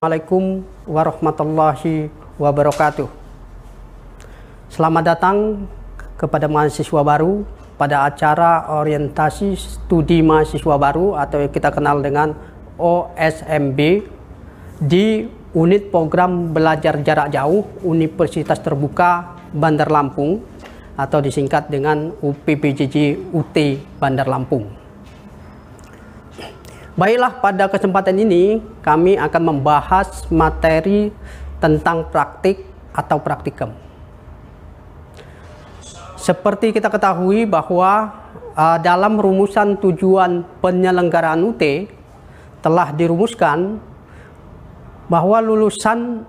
Assalamualaikum warahmatullahi wabarakatuh. Selamat datang kepada mahasiswa baru pada acara orientasi studi mahasiswa baru atau yang kita kenal dengan OSMB di unit program belajar jarak jauh Universitas Terbuka Bandar Lampung atau disingkat dengan UPBJJ UT Bandar Lampung. Baiklah, pada kesempatan ini kami akan membahas materi tentang praktik atau praktikum. Seperti kita ketahui bahwa dalam rumusan tujuan penyelenggaraan UT telah dirumuskan bahwa lulusan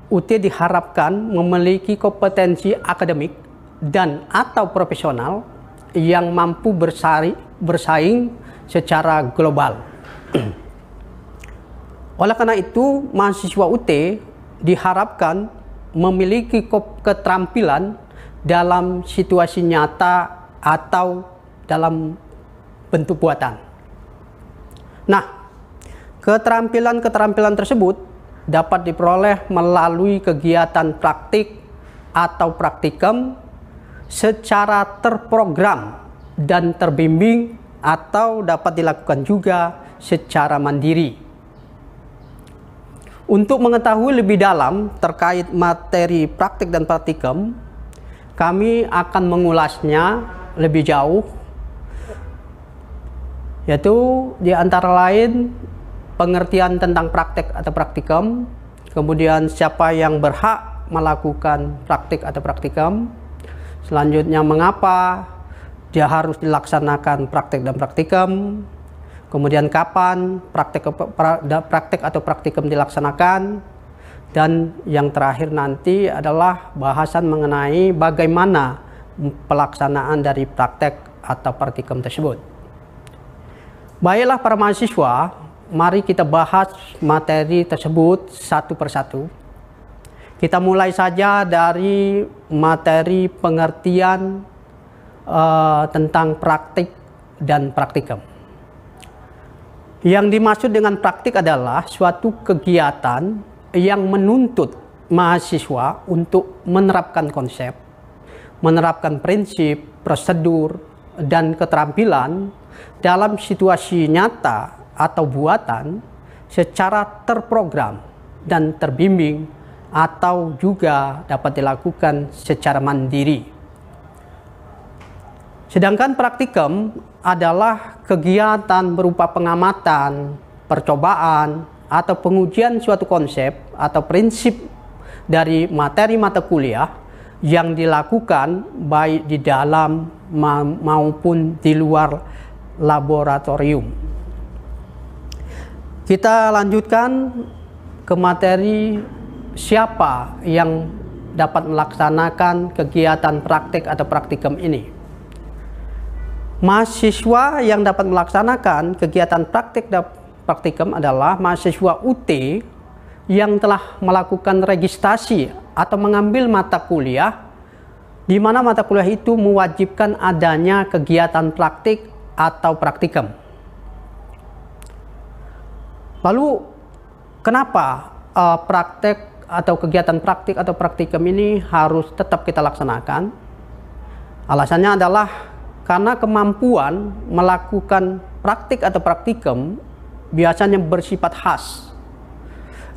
UT diharapkan memiliki kompetensi akademik dan atau profesional yang mampu bersaing secara global. Oleh karena itu, mahasiswa UT diharapkan memiliki keterampilan dalam situasi nyata atau dalam bentuk buatan. Nah, keterampilan tersebut dapat diperoleh melalui kegiatan praktik atau praktikum secara terprogram dan terbimbing atau dapat dilakukan juga secara mandiri. Untuk mengetahui lebih dalam terkait materi praktik dan praktikum, kami akan mengulasnya lebih jauh, yaitu di antara lain pengertian tentang praktik atau praktikum, kemudian siapa yang berhak melakukan praktik atau praktikum, selanjutnya mengapa dia harus dilaksanakan praktik dan praktikum, kemudian kapan praktik atau praktikum dilaksanakan, dan yang terakhir nanti adalah bahasan mengenai bagaimana pelaksanaan dari praktik atau praktikum tersebut. Baiklah para mahasiswa, mari kita bahas materi tersebut satu persatu. Kita mulai saja dari materi pengertian tentang praktik dan praktikum. Yang dimaksud dengan praktik adalah suatu kegiatan yang menuntut mahasiswa untuk menerapkan konsep, menerapkan prinsip, prosedur, dan keterampilan dalam situasi nyata atau buatan secara terprogram dan terbimbing atau juga dapat dilakukan secara mandiri. Sedangkan praktikum adalah kegiatan berupa pengamatan, percobaan, atau pengujian suatu konsep atau prinsip dari materi mata kuliah yang dilakukan baik di dalam maupun di luar laboratorium. Kita lanjutkan ke materi siapa yang dapat melaksanakan kegiatan praktik atau praktikum ini. Mahasiswa yang dapat melaksanakan kegiatan praktik dan praktikum adalah mahasiswa UT yang telah melakukan registrasi atau mengambil mata kuliah di mana mata kuliah itu mewajibkan adanya kegiatan praktik atau praktikum. Lalu kenapa praktek atau kegiatan praktik atau praktikum ini harus tetap kita laksanakan? Alasannya adalah karena kemampuan melakukan praktik atau praktikum biasanya bersifat khas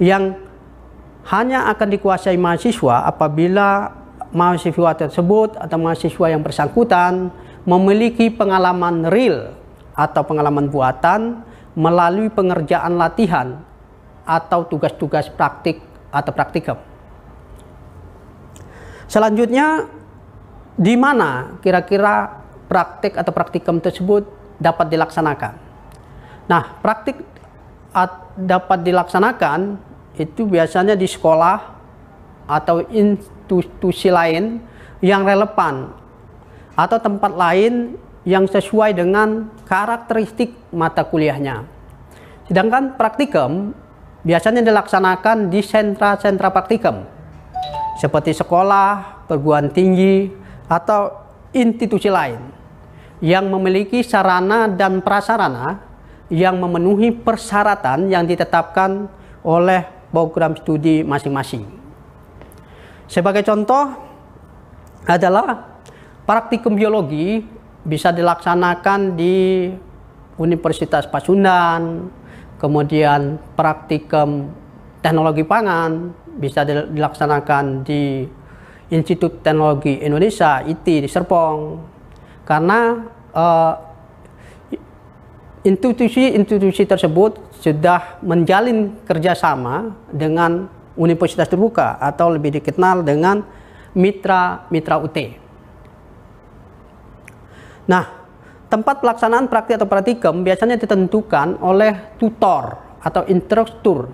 yang hanya akan dikuasai mahasiswa apabila mahasiswa tersebut atau mahasiswa yang bersangkutan memiliki pengalaman real atau pengalaman buatan melalui pengerjaan latihan atau tugas-tugas praktik atau praktikum. Selanjutnya, di mana kira-kira praktik atau praktikum tersebut dapat dilaksanakan? Nah, praktik dapat dilaksanakan itu biasanya di sekolah atau institusi lain yang relevan atau tempat lain yang sesuai dengan karakteristik mata kuliahnya. Sedangkan praktikum biasanya dilaksanakan di sentra-sentra praktikum seperti sekolah, perguruan tinggi, atau institusi lain yang memiliki sarana dan prasarana yang memenuhi persyaratan yang ditetapkan oleh program studi masing-masing. Sebagai contoh adalah praktikum biologi bisa dilaksanakan di Universitas Pasundan, kemudian praktikum teknologi pangan bisa dilaksanakan di Institut Teknologi Indonesia (ITI) di Serpong, karena institusi tersebut sudah menjalin kerjasama dengan universitas terbuka atau lebih dikenal dengan mitra UT. Nah, tempat pelaksanaan praktik atau praktikum biasanya ditentukan oleh tutor atau instruktur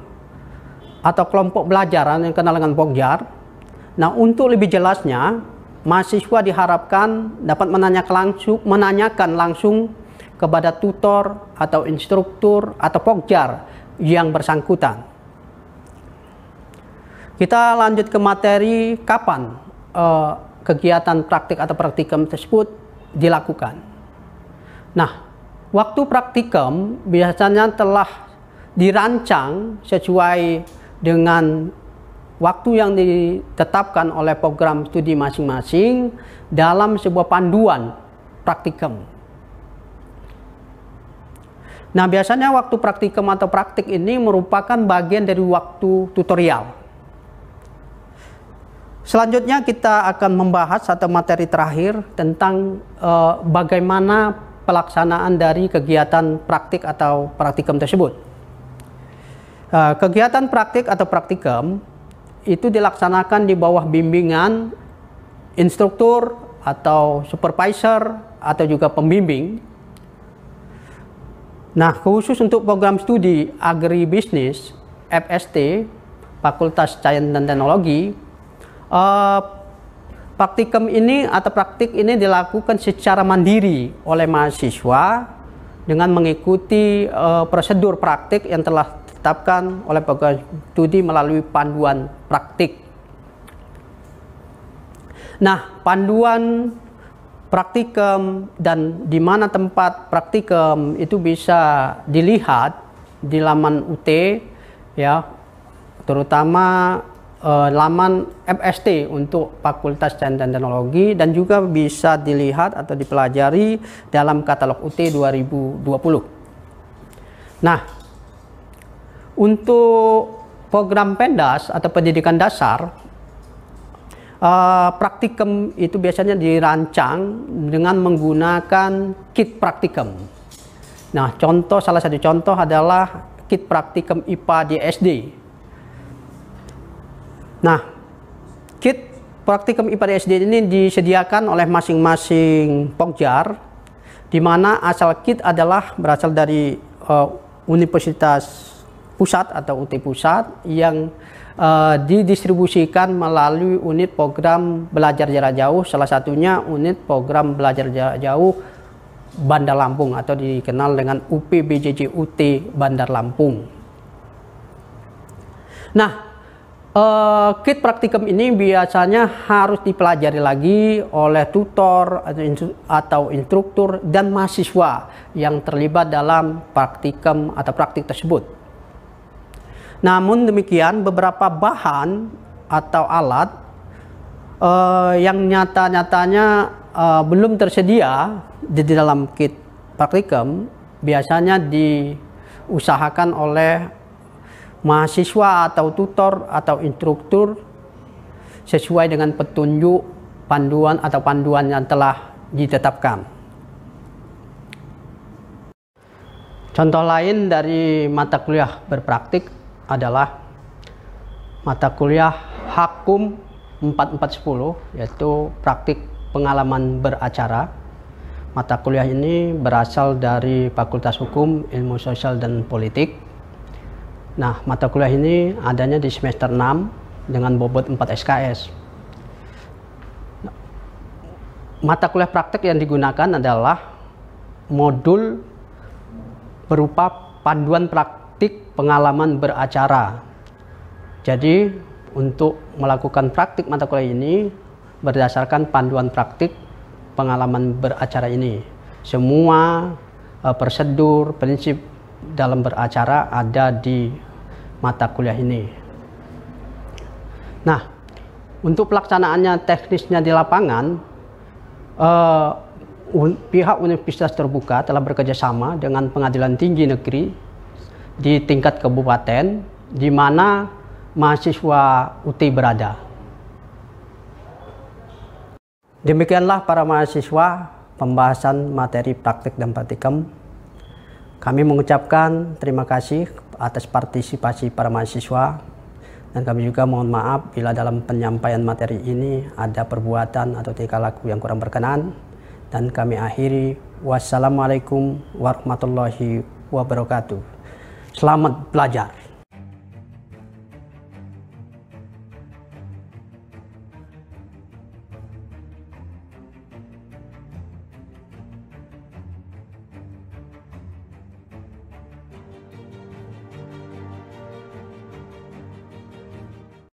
atau kelompok belajar yang dikenal dengan pokjar. Nah, untuk lebih jelasnya, mahasiswa diharapkan dapat menanyakan langsung kepada tutor atau instruktur atau pokjar yang bersangkutan. Kita lanjut ke materi kapan kegiatan praktik atau praktikum tersebut dilakukan. Nah, waktu praktikum biasanya telah dirancang sesuai dengan waktu yang ditetapkan oleh program studi masing-masing dalam sebuah panduan praktikum. Nah, biasanya waktu praktikum atau praktik ini merupakan bagian dari waktu tutorial. Selanjutnya kita akan membahas atau materi terakhir tentang bagaimana pelaksanaan dari kegiatan praktik atau praktikum tersebut. Kegiatan praktik atau praktikum itu dilaksanakan di bawah bimbingan instruktur atau supervisor atau juga pembimbing. Nah, khusus untuk program studi agribisnis FST Fakultas Sains dan Teknologi, praktikum ini atau praktik ini dilakukan secara mandiri oleh mahasiswa dengan mengikuti prosedur praktik yang telah ditetapkan oleh program studi melalui panduan praktik. Nah, panduan praktikum dan di mana tempat praktikum itu bisa dilihat di laman UT, ya, terutama laman FST untuk Fakultas Sains dan Teknologi, dan juga bisa dilihat atau dipelajari dalam katalog UT 2020. Nah, untuk program pendas atau pendidikan dasar, praktikum itu biasanya dirancang dengan menggunakan kit praktikum. Nah, salah satu contoh adalah kit praktikum IPA di SD. Nah, kit praktikum IPA di SD ini disediakan oleh masing-masing pokjar, di mana asal kit berasal dari Universitas Pusat atau UT Pusat yang didistribusikan melalui unit program belajar jarak jauh, salah satunya unit program belajar jarak jauh Bandar Lampung atau dikenal dengan UPBJJ UT Bandar Lampung. Nah, kit praktikum ini biasanya harus dipelajari lagi oleh tutor atau instruktur dan mahasiswa yang terlibat dalam praktikum atau praktik tersebut. Namun demikian, beberapa bahan atau alat yang nyata-nyatanya belum tersedia di dalam kit praktikum biasanya diusahakan oleh mahasiswa atau tutor atau instruktur sesuai dengan petunjuk panduan yang telah ditetapkan. Contoh lain dari mata kuliah berpraktik adalah mata kuliah Hakum 4410, yaitu praktik pengalaman beracara. Mata kuliah ini berasal dari Fakultas Hukum, Ilmu Sosial dan Politik. Nah, mata kuliah ini adanya di semester 6 dengan bobot 4 SKS. Mata kuliah praktik yang digunakan adalah modul berupa panduan praktik pengalaman beracara. Jadi, untuk melakukan praktik mata kuliah ini berdasarkan panduan praktik pengalaman beracara ini. Semua prosedur, prinsip dalam beracara ada di mata kuliah ini. Nah, untuk pelaksanaannya teknisnya di lapangan, pihak Universitas Terbuka telah bekerjasama dengan Pengadilan Tinggi Negeri di tingkat kabupaten di mana mahasiswa UT berada. Demikianlah para mahasiswa pembahasan materi praktik dan praktikum. Kami mengucapkan terima kasih atas partisipasi para mahasiswa, dan kami juga mohon maaf bila dalam penyampaian materi ini ada perbuatan atau tingkah laku yang kurang berkenan. Dan kami akhiri, wassalamualaikum warahmatullahi wabarakatuh. Selamat belajar.